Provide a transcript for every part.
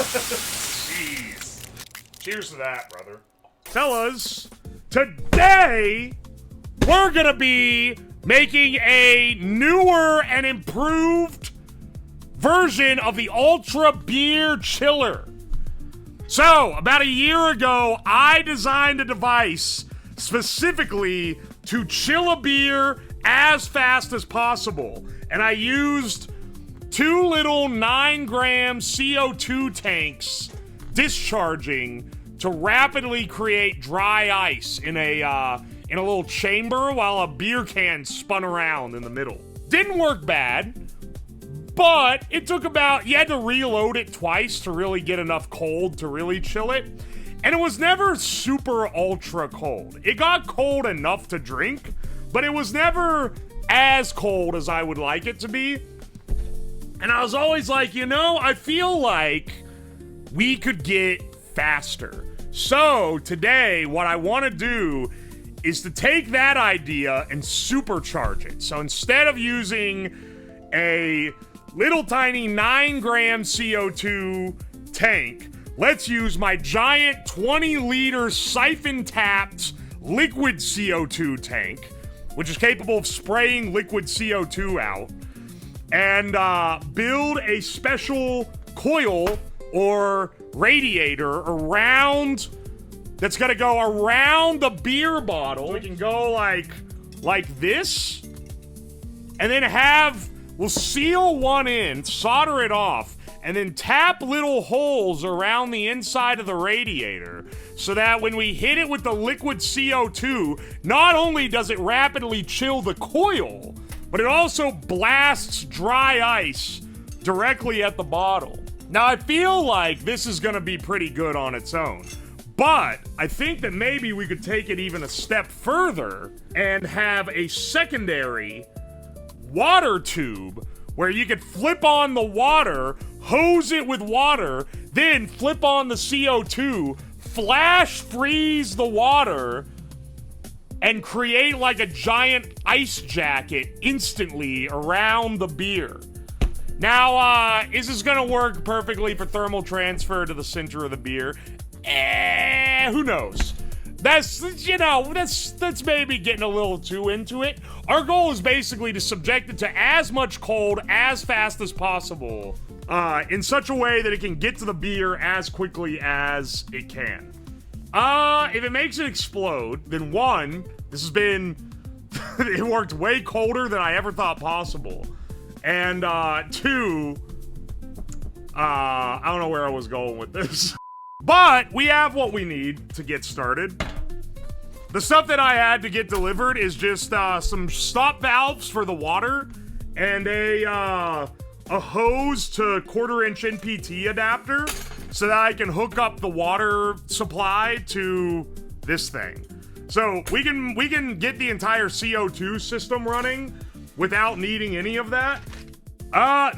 Jeez. Cheers to that, brother. Fellas, today we're gonna be making a newer and improved version of the Ultra Beer Chiller. So, about a year ago, I designed a device specifically to chill a beer as fast as possible. And I used 2 little 9-gram CO2 tanks discharging to rapidly create dry ice in a little chamber while a beer can spun around in the middle. Didn't work bad, but it took you had to reload it twice to really get enough cold to really chill it. And it was never super ultra cold. It got cold enough to drink, but it was never as cold as I would like it to be. And I was always like, I feel like we could get faster. So today, what I want to do is to take that idea and supercharge it. So instead of using a little tiny 9-gram CO2 tank, let's use my giant 20-liter siphon-tapped liquid CO2 tank, which is capable of spraying liquid CO2 out, and build a special coil or radiator around that's gonna go around the beer bottle. We can go like this, and then we'll seal one in, solder it off, and then tap little holes around the inside of the radiator so that when we hit it with the liquid CO2, not only does it rapidly chill the coil, but it also blasts dry ice directly at the bottle. Now, I feel like this is gonna be pretty good on its own, but I think that maybe we could take it even a step further and have a secondary water tube where you could flip on the water, hose it with water, then flip on the CO2, flash freeze the water, and create like a giant ice jacket instantly around the beer. Now, is this gonna work perfectly for thermal transfer to the center of the beer? Who knows? That's maybe getting a little too into it. Our goal is basically to subject it to as much cold as fast as possible, in such a way that it can get to the beer as quickly as it can. If it makes it explode, then one, this has been, it worked way colder than I ever thought possible. And, two, I don't know where I was going with this. But we have what we need to get started. The stuff that I had to get delivered is just, some stop valves for the water and a hose to 1/4-inch NPT adapter so that I can hook up the water supply to this thing. So we can get the entire CO2 system running without needing any of that.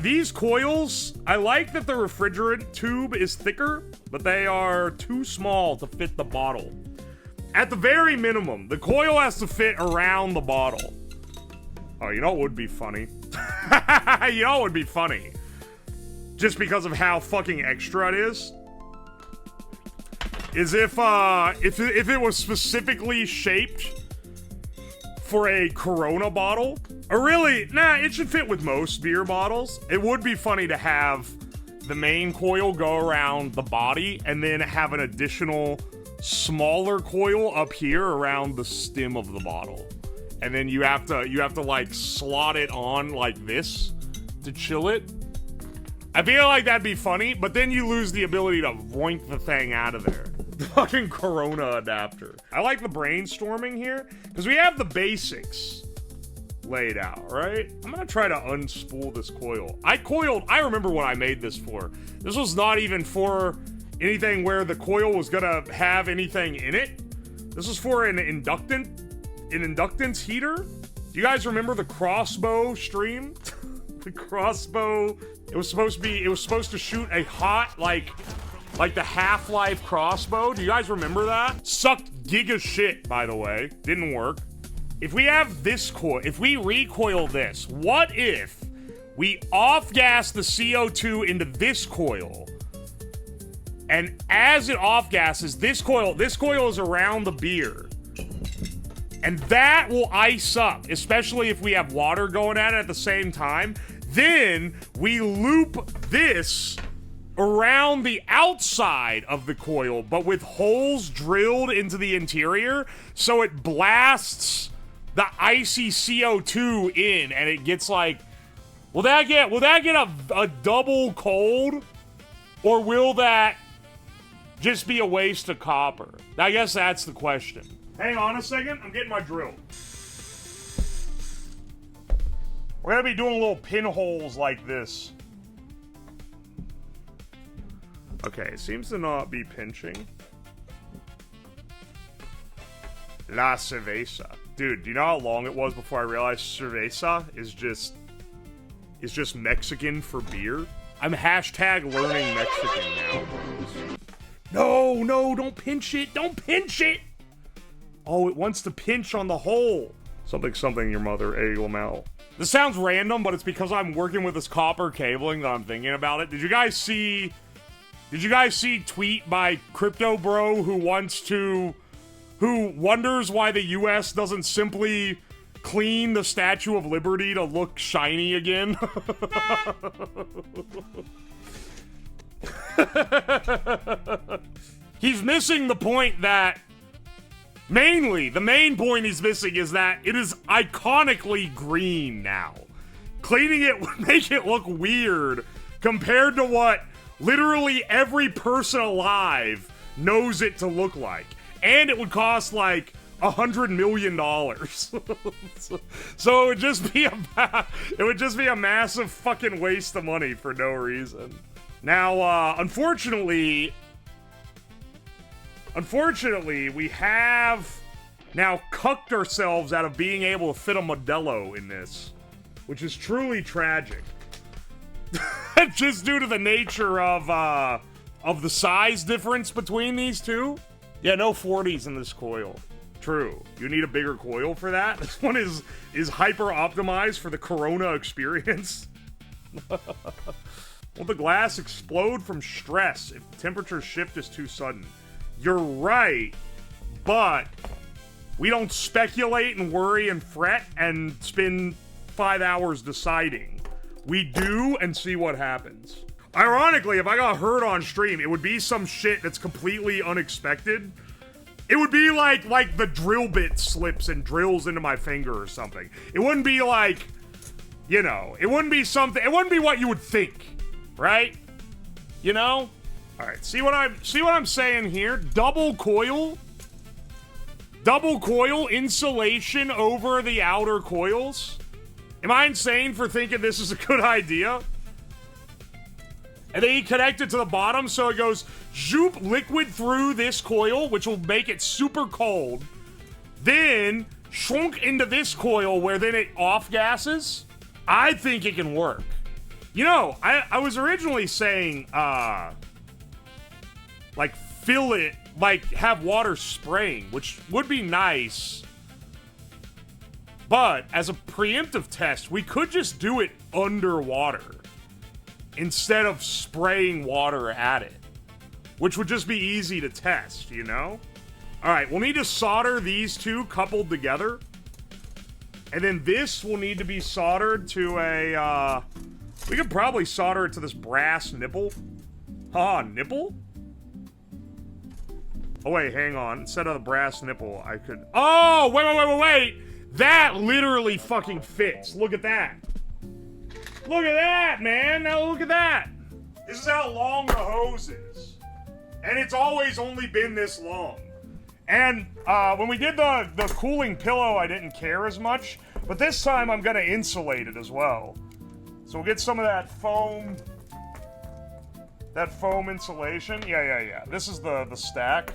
These coils, I like that the refrigerant tube is thicker, but they are too small to fit the bottle. At the very minimum, the coil has to fit around the bottle. Oh, you know what would be funny? You know what would be funny? Just because of how fucking extra it is? Is if it was specifically shaped for a Corona bottle. Or really, it should fit with most beer bottles. It would be funny to have the main coil go around the body and then have an additional smaller coil up here around the stem of the bottle. And then you have to like slot it on like this to chill it. I feel like that'd be funny, but then you lose the ability to voink the thing out of there. The fucking Corona adapter. I like the brainstorming here because we have the basics laid out, right? I'm gonna try to unspool this coil. I remember what I made this for. This was not even for anything where the coil was gonna have anything in it. This was for an inductance heater. Do you guys remember the crossbow stream? The crossbow, it was supposed to shoot a hot, like the Half-Life crossbow. Do you guys remember that? Sucked giga shit, by the way. Didn't work. If we have this coil, if we recoil this, what if we off-gas the CO2 into this coil, And as it off-gases, this coil is around the beer. And that will ice up, especially if we have water going at it at the same time. Then we loop this around the outside of the coil, but with holes drilled into the interior, so it blasts the icy CO2 in, and it gets like, will that get a double cold, or will that just be a waste of copper? I guess that's the question. Hang on a second, I'm getting my drill. We're gonna be doing little pinholes like this. Okay, it seems to not be pinching. La cerveza. Dude, do you know how long it was before I realized cerveza is just Mexican for beer? I'm hashtag learning Mexican now. No, don't pinch it. Don't pinch it. Oh, it wants to pinch on the hole. Something your mother, a Lamel. This sounds random, but it's because I'm working with this copper cabling that I'm thinking about it. Did you guys see tweet by Crypto Bro who wonders why the US doesn't simply clean the Statue of Liberty to look shiny again? He's missing the point that the main point he's missing is that it is iconically green now. Cleaning it would make it look weird compared to what literally every person alive knows it to look like. And it would cost like $100 million. So it would just be a massive fucking waste of money for no reason. Now, unfortunately, we have now cucked ourselves out of being able to fit a Modelo in this, which is truly tragic. Just due to the nature of the size difference between these two. Yeah, no 40s in this coil. True. You need a bigger coil for that. This one is hyper optimized for the Corona experience. Will the glass explode from stress if the temperature shift is too sudden? You're right, but we don't speculate and worry and fret and spend 5 hours deciding. We do and see what happens. Ironically, if I got hurt on stream, it would be some shit that's completely unexpected. It would be like the drill bit slips and drills into my finger or something. It wouldn't be like, you know, it wouldn't be what you would think, right? You know? All right, see what I'm saying here? Double coil insulation over the outer coils. Am I insane for thinking this is a good idea? And then you connect it to the bottom so it goes zoop liquid through this coil, which will make it super cold. Then shrunk into this coil where then it off gases. I think it can work. You know, I was originally saying like fill it, like have water spraying, which would be nice. But as a preemptive test, we could just do it underwater instead of spraying water at it, which would just be easy to test, you know? All right, we'll need to solder these two coupled together. And then this will need to be soldered to a, we could probably solder it to this brass nipple. Nipple? Oh, wait, hang on. Instead of the brass nipple, I could... Oh, wait! That literally fucking fits. Look at that. Look at that, man. Now look at that. This is how long the hose is. And it's always only been this long. And when we did the cooling pillow, I didn't care as much. But this time, I'm going to insulate it as well. So we'll get some of that foam... That foam insulation. Yeah. This is the stack.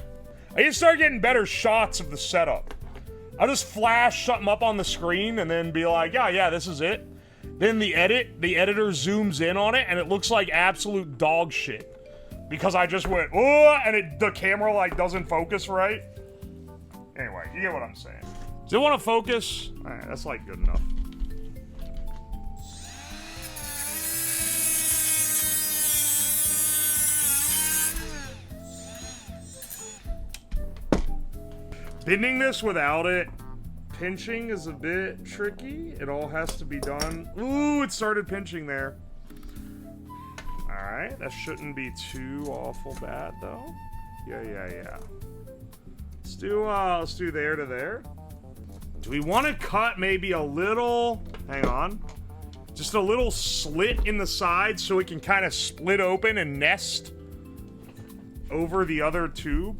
I need to start getting better shots of the setup. I'll just flash something up on the screen and then be like, yeah, this is it. Then the editor zooms in on it and it looks like absolute dog shit. Because I just went, oh, and the camera like doesn't focus right. Anyway, you get what I'm saying. Does it want to focus? Alright, that's like good enough. Bending this without it pinching is a bit tricky. It all has to be done. Ooh, it started pinching there. Alright, that shouldn't be too awful bad, though. Yeah. Let's do there to there. Do we want to cut maybe a little... Hang on. Just a little slit in the side so it can kind of split open and nest over the other tube?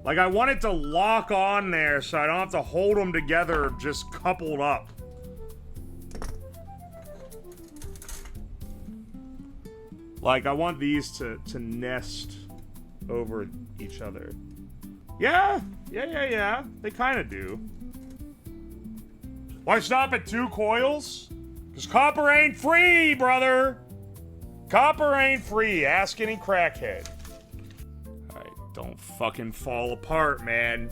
Like, I want it to lock on there so I don't have to hold them together just coupled up. Like, I want these to nest over each other. Yeah. They kind of do. Why stop at 2 coils? Because copper ain't free, brother! Copper ain't free. Ask any crackhead. Alright, don't fucking fall apart, man.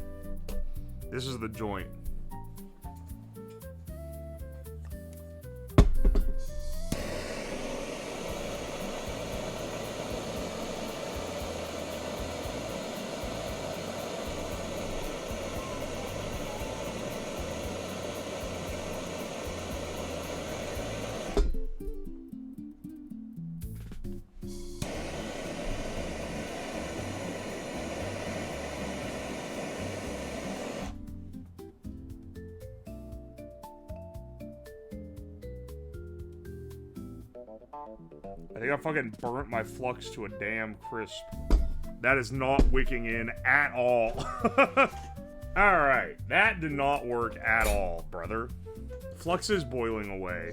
This is the joint. I think I fucking burnt my flux to a damn crisp. That is not wicking in at all. Alright, that did not work at all, brother. Flux is boiling away.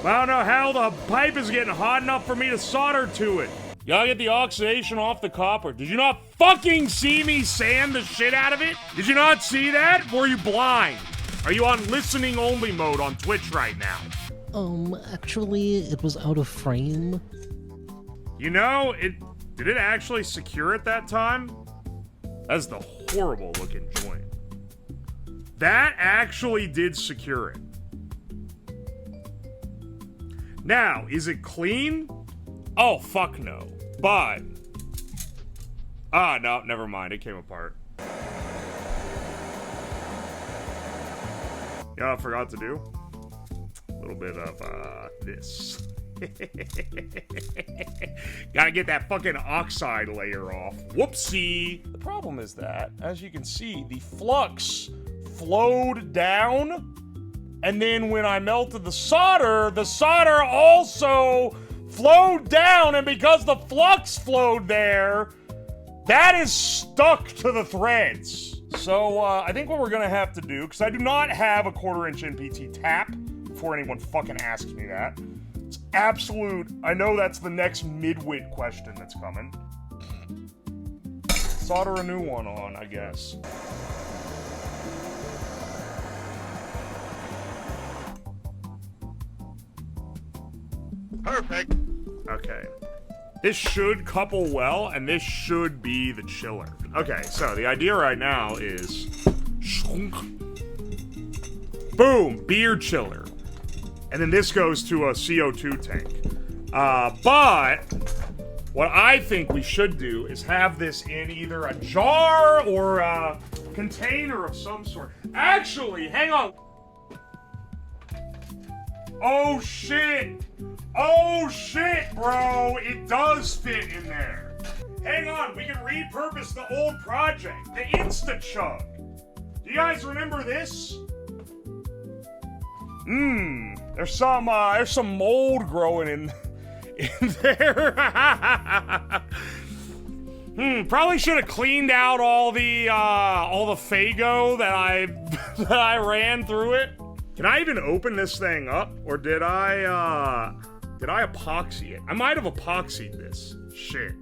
I don't know how the pipe is getting hot enough for me to solder to it. You gotta get the oxidation off the copper. Did you not fucking see me sand the shit out of it? Did you not see that? Or were you blind? Are you on listening only mode on Twitch right now? Actually, it was out of frame. You know, did it actually secure it that time? That's the horrible looking joint. That actually did secure it. Now, is it clean? Oh, fuck no. But... Ah, no, never mind. It came apart. Yeah, I forgot to do. A little bit of, this. Gotta get that fucking oxide layer off. Whoopsie! The problem is that, as you can see, the flux flowed down, and then when I melted the solder also flowed down, and because the flux flowed there, that is stuck to the threads. So, I think what we're gonna have to do, because I do not have a 1/4" NPT tap, before anyone fucking asks me that. It's absolute... I know that's the next midwit question that's coming. Solder a new one on, I guess. Perfect. Okay. This should couple well, and this should be the chiller. Okay, so the idea right now is... Boom! Beer chiller. And then this goes to a CO2 tank. But what I think we should do is have this in either a jar or a container of some sort. Actually, hang on. Oh shit! Oh shit, bro! It does fit in there. Hang on, we can repurpose the old project, the Insta-Chug. Do you guys remember this? There's some mold growing in there. Probably should have cleaned out all the Faygo that I ran through it. Can I even open this thing up, or did I epoxy it? I might have epoxied this. Shit.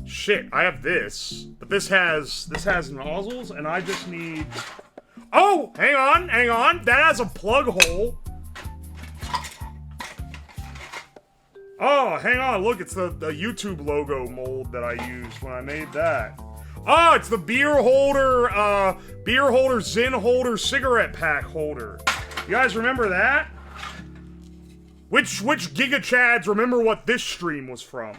Shit, I have this, but this has nozzles, and I just need... Oh, hang on, that has a plug hole. Oh, hang on, look, it's the YouTube logo mold that I used when I made that. Oh, it's the beer holder, Zin holder, cigarette pack holder. You guys remember that? Which Giga Chads remember what this stream was from?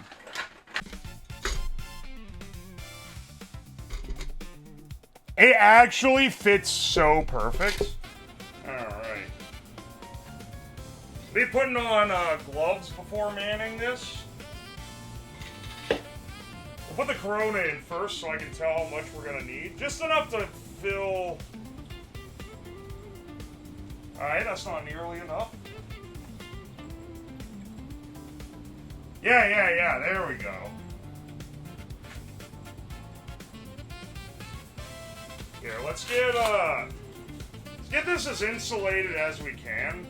It actually fits so perfect. Alright. Be putting on gloves before manning this. We'll put the Corona in first so I can tell how much we're gonna need. Just enough to fill... Alright, that's not nearly enough. Yeah, there we go. Here, let's get this as insulated as we can.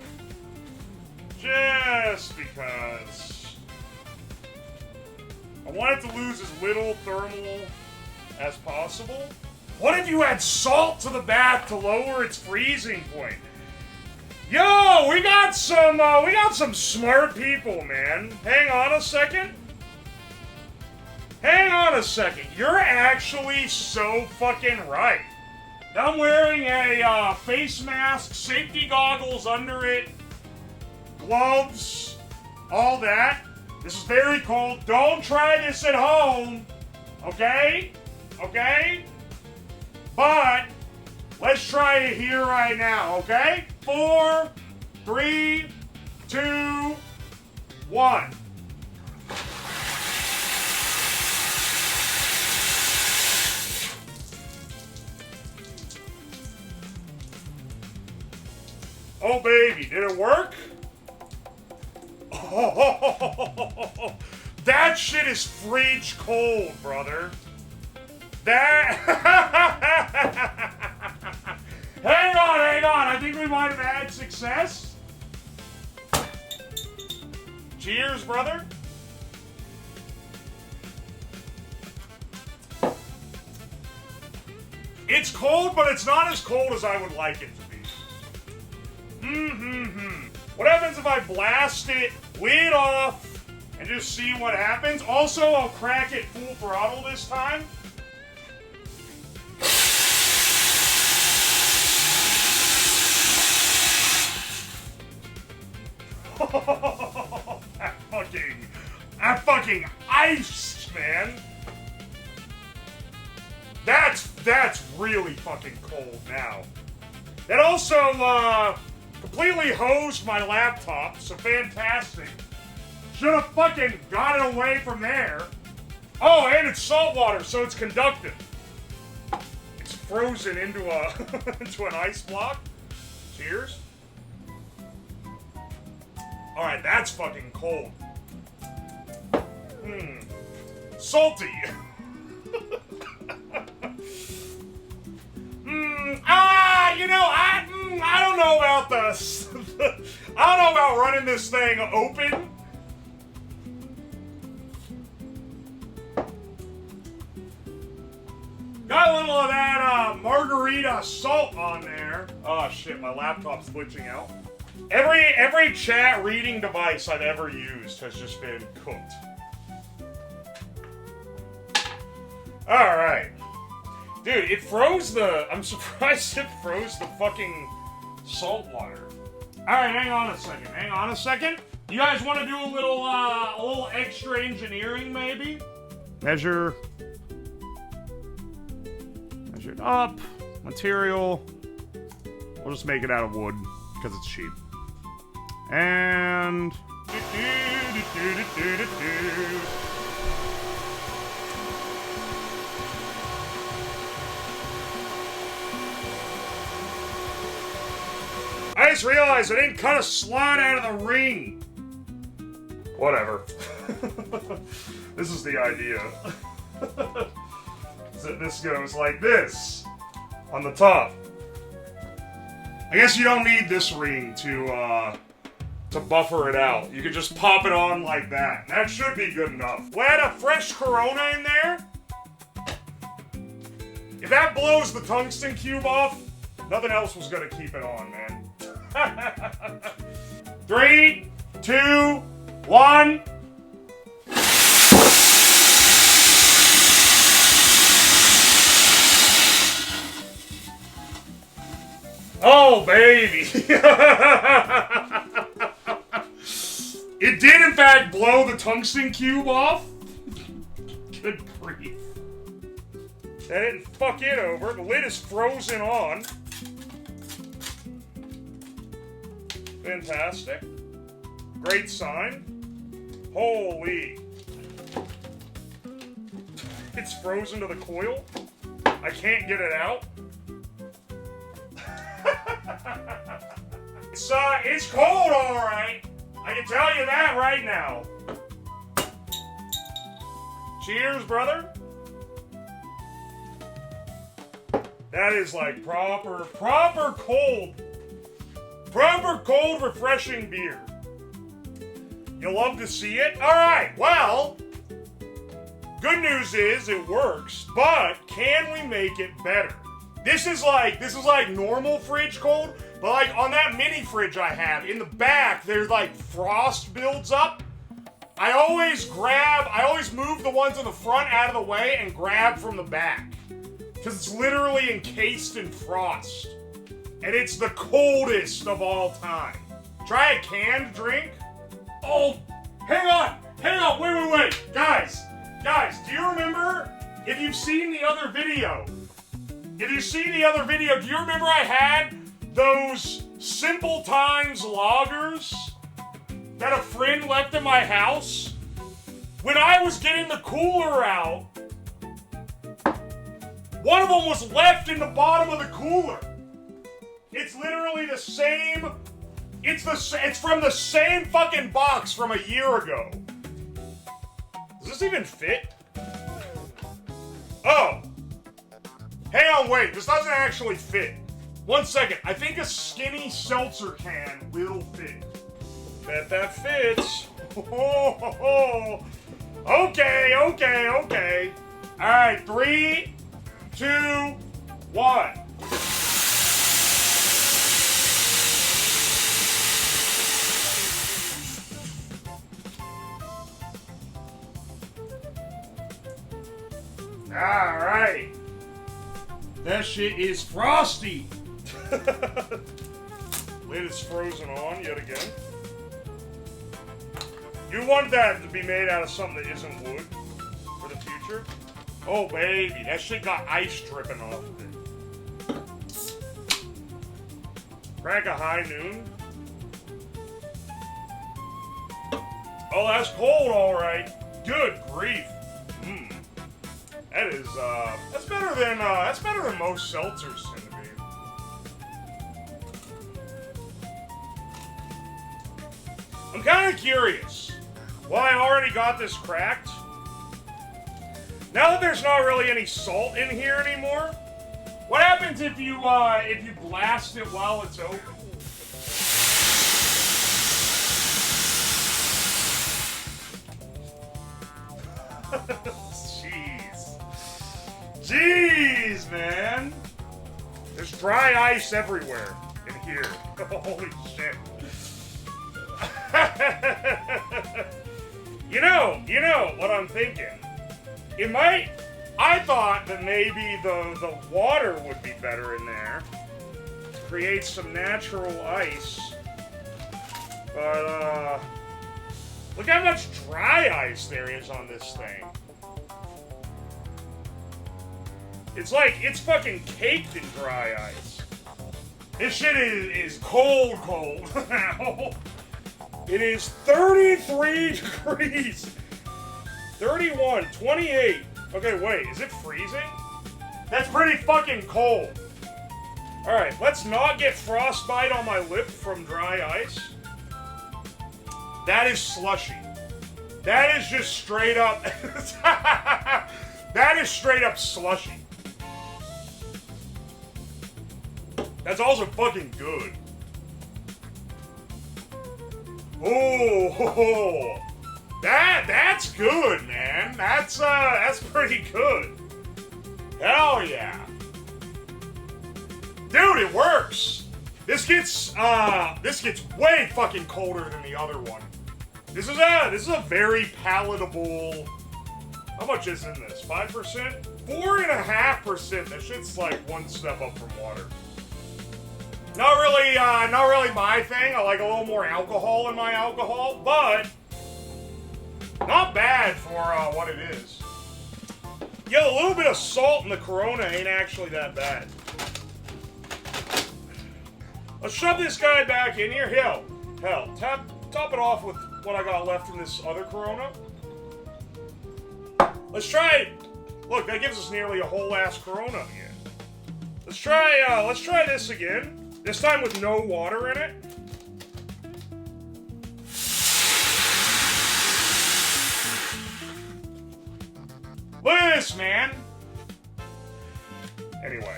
Just because I want it to lose as little thermal as possible. What if you add salt to the bath to lower its freezing point? Yo, we got some smart people, man. Hang on a second. Hang on a second. You're actually so fucking right. I'm wearing a face mask, safety goggles under it, gloves, all that. This is very cold. Don't try this at home, okay? Okay? But let's try it here right now, okay? 4, 3, 2, 1. Oh, baby, did it work? Oh, that shit is fridge cold, brother. That... Hang on. I think we might have had success. Cheers, brother. It's cold, but it's not as cold as I would like it to be. What happens if I blast it, lid off, and just see what happens? Also, I'll crack it full throttle this time. that fucking ice, man. That's really fucking cold now. That also, completely hosed my laptop, so fantastic. Should have fucking got it away from there. Oh, and it's salt water, so it's conductive. It's frozen into into an ice block. Cheers. Alright, that's fucking cold. Salty. I don't know about this. I don't know about running this thing open. Got a little of that margarita salt on there. Oh shit, my laptop's glitching out. Every chat reading device I've ever used has just been cooked. Alright. Dude, it froze the... I'm surprised it froze the fucking salt water. Alright, hang on a second. You guys want to do a little extra engineering, maybe? Measure it up. Material. We'll just make it out of wood, because it's cheap. And... I just realized I didn't cut a slot out of the ring. Whatever. This is the idea. So this goes like this on the top. I guess you don't need this ring to buffer it out. You can just pop it on like that. That should be good enough. We'll add a fresh Corona in there. If that blows the tungsten cube off, nothing else was gonna keep it on, man. 3, 2, 1. Oh, baby. It did, in fact, blow the tungsten cube off. Good grief. That didn't fuck it over. The lid is frozen on. Fantastic. Great sign. Holy. It's frozen to the coil. I can't get it out. It's cold, all right. I can tell you that right now. Cheers, brother. That is like proper cold, refreshing beer. You'll love to see it. All right, well, good news is it works, but can we make it better? This is like normal fridge cold, but like on that mini fridge I have, in the back, there's like frost builds up. I always move the ones in the front out of the way and grab from the back. Because it's literally encased in frost. And it's the coldest of all time. Try a canned drink. Oh, hang on, wait. Guys, do you remember, if you've seen the other video, do you remember I had those Simple Times lagers that a friend left in my house? When I was getting the cooler out, one of them was left in the bottom of the cooler. It's literally the same. It's from the same fucking box from a year ago. Does this even fit? Oh. Hang on, wait. This doesn't actually fit. 1 second. I think a skinny seltzer can will fit. Bet that fits. Okay. Alright, 3, 2, 1. Alright. That shit is frosty. Lid is frozen on yet again. You want that to be made out of something that isn't wood for the future? Oh, baby. That shit got ice dripping off of it. Crack a high noon. Oh, that's cold, all right. Good grief. That is, that's better than most seltzers tend to be. I'm kind of curious why I already got this cracked. Now that there's not really any salt in here anymore, what happens if you blast it while it's open? Jeez, man. There's dry ice everywhere in here. Holy shit. You know what I'm thinking? I thought that maybe the water would be better in there. Create some natural ice. But, look how much dry ice there is on this thing. It's fucking caked in dry ice. This shit is cold now. It is 33 degrees. 31, 28. Okay, wait, is it freezing? That's pretty fucking cold. Alright, let's not get frostbite on my lip from dry ice. That is slushy. That is just straight up... That is straight up slushy. That's also fucking good. Oh, that's good, man. That's pretty good. Hell yeah. Dude, it works. This gets way fucking colder than the other one. This is a very palatable. How much is in this? 5%? 4.5%. That shit's like one step up from water. Not really my thing. I like a little more alcohol in my alcohol, but not bad for what it is. Yeah, a little bit of salt in the Corona ain't actually that bad. Let's shove this guy back in here. Hell, top it off with what I got left from this other Corona. Let's try it. Look, that gives us nearly a whole ass Corona again. Let's try this again. This time with no water in it. Look at this, man. Anyway.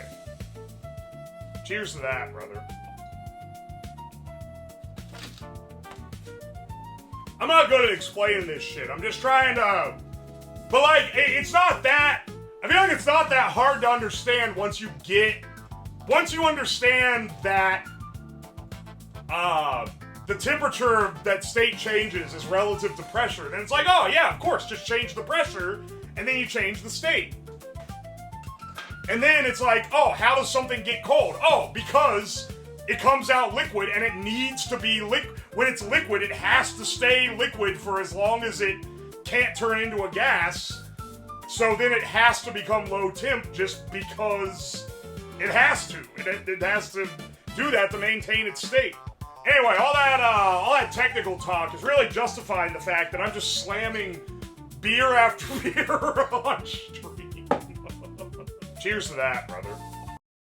Cheers to that, brother. I'm not good at explaining this shit. I'm just trying to... But, like, it's not that... I feel like it's not that hard to understand once you understand that the temperature that state changes is relative to pressure. Then it's like, oh yeah, of course, just change the pressure, and then you change the state. And then it's like, oh, how does something get cold? Oh, because it comes out liquid, and it needs to be liquid. When it's liquid, it has to stay liquid for as long as it can't turn into a gas. So then it has to become low temp just because it has to. It has to do that to maintain its state. Anyway, all that technical talk is really justifying the fact that I'm just slamming beer after beer on stream. Cheers to that, brother.